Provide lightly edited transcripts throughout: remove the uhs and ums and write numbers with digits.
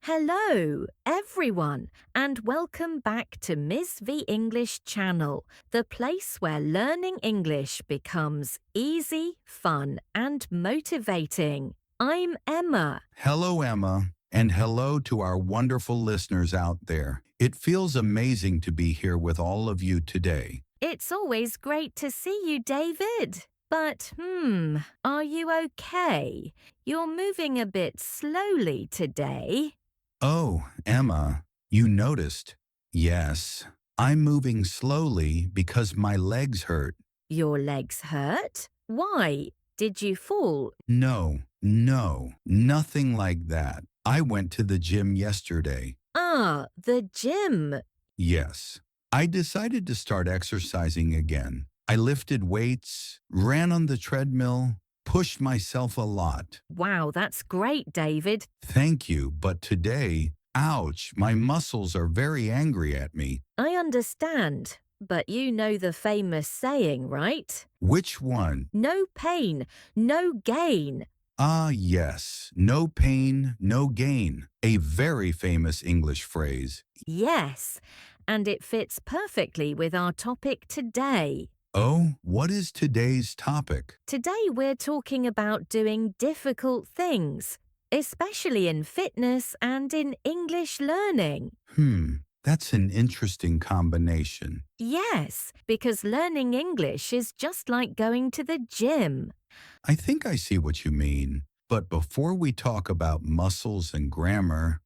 Hello, everyone, and welcome back to Miss V English channel, the place where learning English becomes easy, fun, and motivating. I'm Emma. Hello, Emma, and hello to our wonderful listeners out there. It feels amazing to be here with all of you today. It's always great to see you, David. But, are you okay? You're moving a bit slowly today. Oh, Emma, you noticed? Yes, I'm moving slowly because my legs hurt. Your legs hurt? Why? Did you fall? No, nothing like that. I went to the gym yesterday. Ah, the gym. Yes, I decided to start exercising again. I lifted weights, ran on the treadmill, pushed myself a lot. Wow, that's great, David. Thank you, but today, ouch, my muscles are very angry at me. I understand, but you know the famous saying, right? Which one? No pain, no gain. Ah, yes, no pain, no gain. A very famous English phrase. Yes, and it fits perfectly with our topic today. Oh, what is today's topic? Today we're talking about doing difficult things, especially in fitness and in English learning. That's an interesting combination. Yes, because learning English is just like going to the gym. I think I see what you mean. But before we talk about muscles and grammar,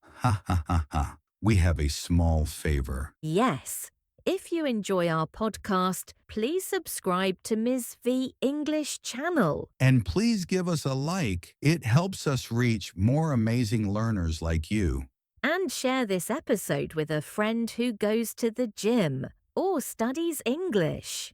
we have a small favor. Yes. If you enjoy our podcast, please subscribe to Ms. V English channel. And please give us a like. It helps us reach more amazing learners like you. And share this episode with a friend who goes to the gym or studies English.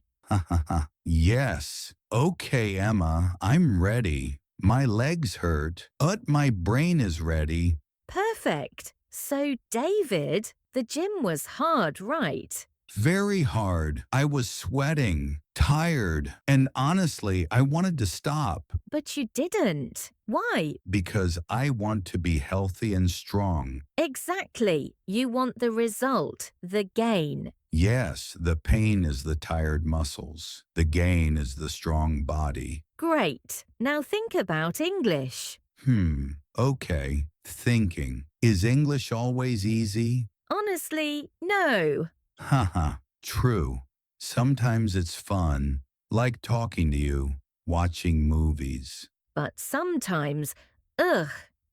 Yes. Okay, Emma, I'm ready. My legs hurt, but my brain is ready. Perfect. So, David, the gym was hard, right? Very hard. I was sweating, tired, and honestly, I wanted to stop But you didn't. Why? because I want to be healthy and strong. Exactly. You want the result, the gain. Yes, the pain is the tired muscles. The gain is the strong body. Great. Now think about English. Okay. Thinking. Is English always easy? Honestly, no. Haha, true. Sometimes it's fun, like talking to you, watching movies. But sometimes,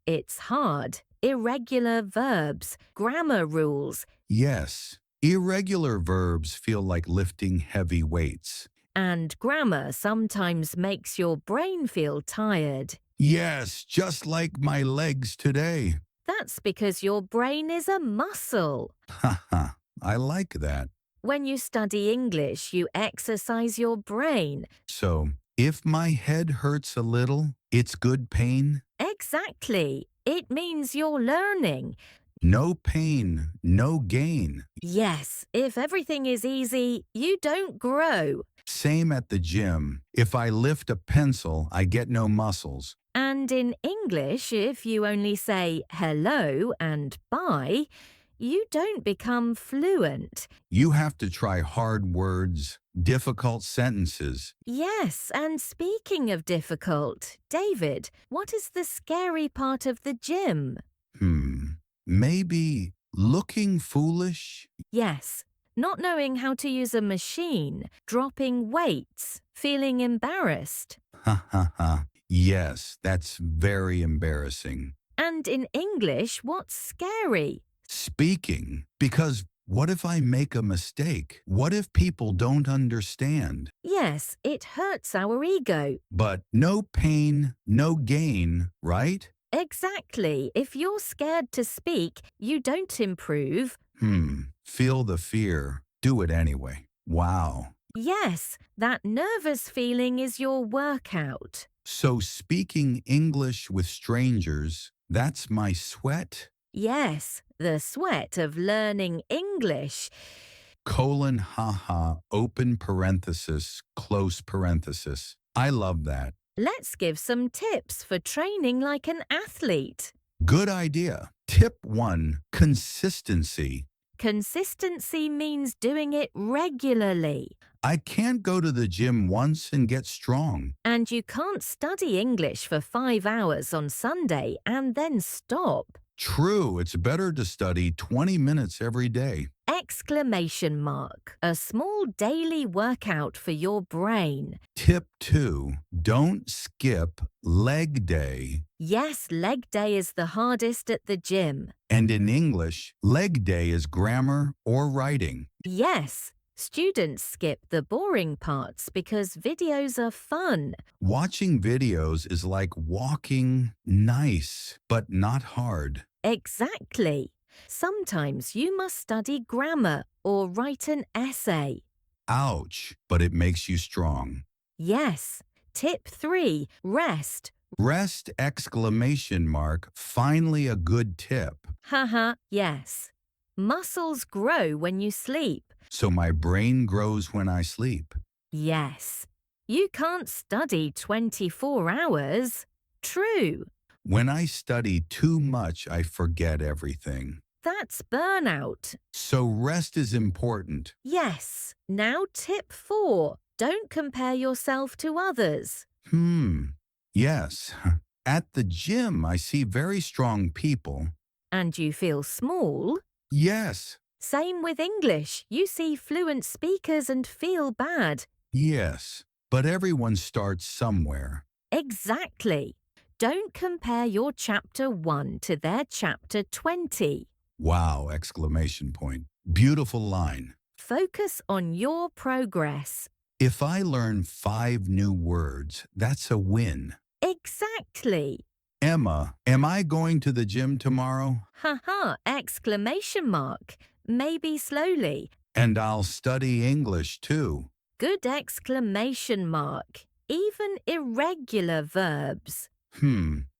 it's hard. Irregular verbs, grammar rules, Yes, irregular verbs feel like lifting heavy weights. and grammar sometimes makes your brain feel tired. Yes, just like my legs today. That's because your brain is a muscle. Haha, I like that. When you study English, you exercise your brain. So, if my head hurts a little, it's good pain? Exactly. It means you're learning. No pain, no gain. Yes, if everything is easy, you don't grow. Same at the gym. If I lift a pencil, I get no muscles. And in English, if you only say hello and bye, you don't become fluent. You have to try hard words, difficult sentences. Yes, and speaking of difficult, David, what is the scary part of the gym? Maybe looking foolish? Yes, not knowing how to use a machine, dropping weights, feeling embarrassed. Yes, that's very embarrassing. And in English, what's scary? Speaking, because what if I make a mistake? What if people don't understand? Yes, it hurts our ego. But no pain, no gain, right? Exactly. If you're scared to speak, you don't improve. Feel the fear. Do it anyway. Wow. Yes, that nervous feeling is your workout. So speaking English with strangers, that's my sweat? Yes, the sweat of learning English. Haha, open parenthesis, close parenthesis. I love that. Let's give some tips for training like an athlete. Good idea. Tip 1, consistency. Consistency means doing it regularly. I can't go to the gym once and get strong. And you can't study English for 5 hours on Sunday and then stop. True, it's better to study 20 minutes every day. Exclamation mark. A small daily workout for your brain. Tip 2, don't skip leg day. Yes, leg day is the hardest at the gym. And in English, leg day is grammar or writing. Yes, students skip the boring parts because videos are fun. Watching videos is like walking nice, but not hard. Exactly. Sometimes you must study grammar or write an essay. Ouch, but it makes you strong. Yes. Tip 3. Rest. Rest exclamation mark, finally a good tip. Haha, yes. Muscles grow when you sleep. So my brain grows when I sleep. Yes. You can't study 24 hours. True. When I study too much, I forget everything. That's burnout. So rest is important. Yes. Now tip 4. Don't compare yourself to others. Yes. At the gym, I see very strong people. And you feel small? Yes. Same with English. You see fluent speakers and feel bad. Yes. But everyone starts somewhere. Exactly. Don't compare your chapter 1 to their chapter 20. Wow! Exclamation point. Beautiful line. Focus on your progress. If I learn 5 new words, that's a win. Exactly. Emma, am I going to the gym tomorrow? Haha, exclamation mark. Maybe slowly. And I'll study English too. Good exclamation mark. Even irregular verbs.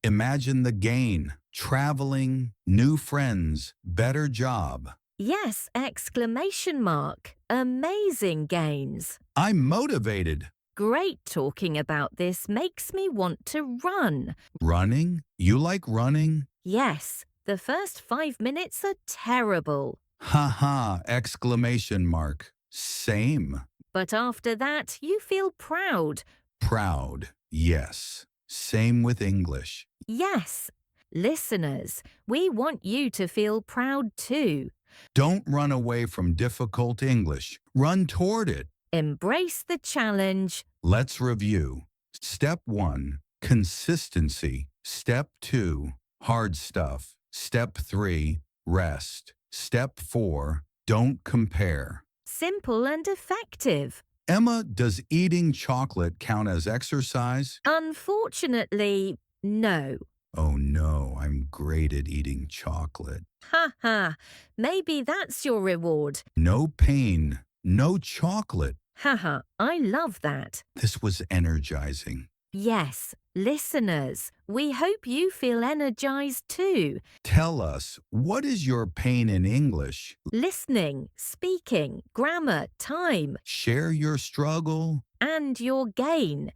Imagine the gain. Traveling, new friends, better job. Yes, exclamation mark. Amazing gains. I'm motivated. Great talking about this makes me want to run. Running? You like running? Yes, the first 5 minutes are terrible. Haha! Exclamation mark. Same. But after that, you feel proud. Proud. Yes. Same with English. Yes. Listeners, we want you to feel proud too. Don't run away from difficult English. Run toward it. Embrace the challenge. Let's review. Step 1, consistency. Step 2, hard stuff. Step 3, rest. Step 4, don't compare. Simple and effective. Emma, does eating chocolate count as exercise? Unfortunately, no. Oh no, I'm great at eating chocolate. Ha ha. Maybe that's your reward. No pain, no chocolate. Ha ha. I love that. This was energizing. Yes, listeners, we hope you feel energized too. Tell us, what is your pain in English? Listening, speaking, grammar, time, Share your struggle. and your gain.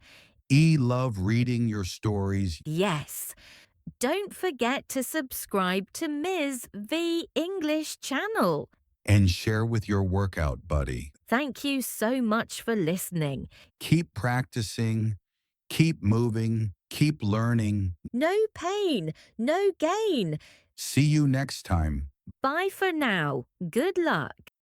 Love reading your stories. Yes. Don't forget to subscribe to Ms. V English channel. And share with your workout buddy. Thank you so much for listening. Keep practicing, keep moving, keep learning. No pain, no gain. See you next time. Bye for now. Good luck.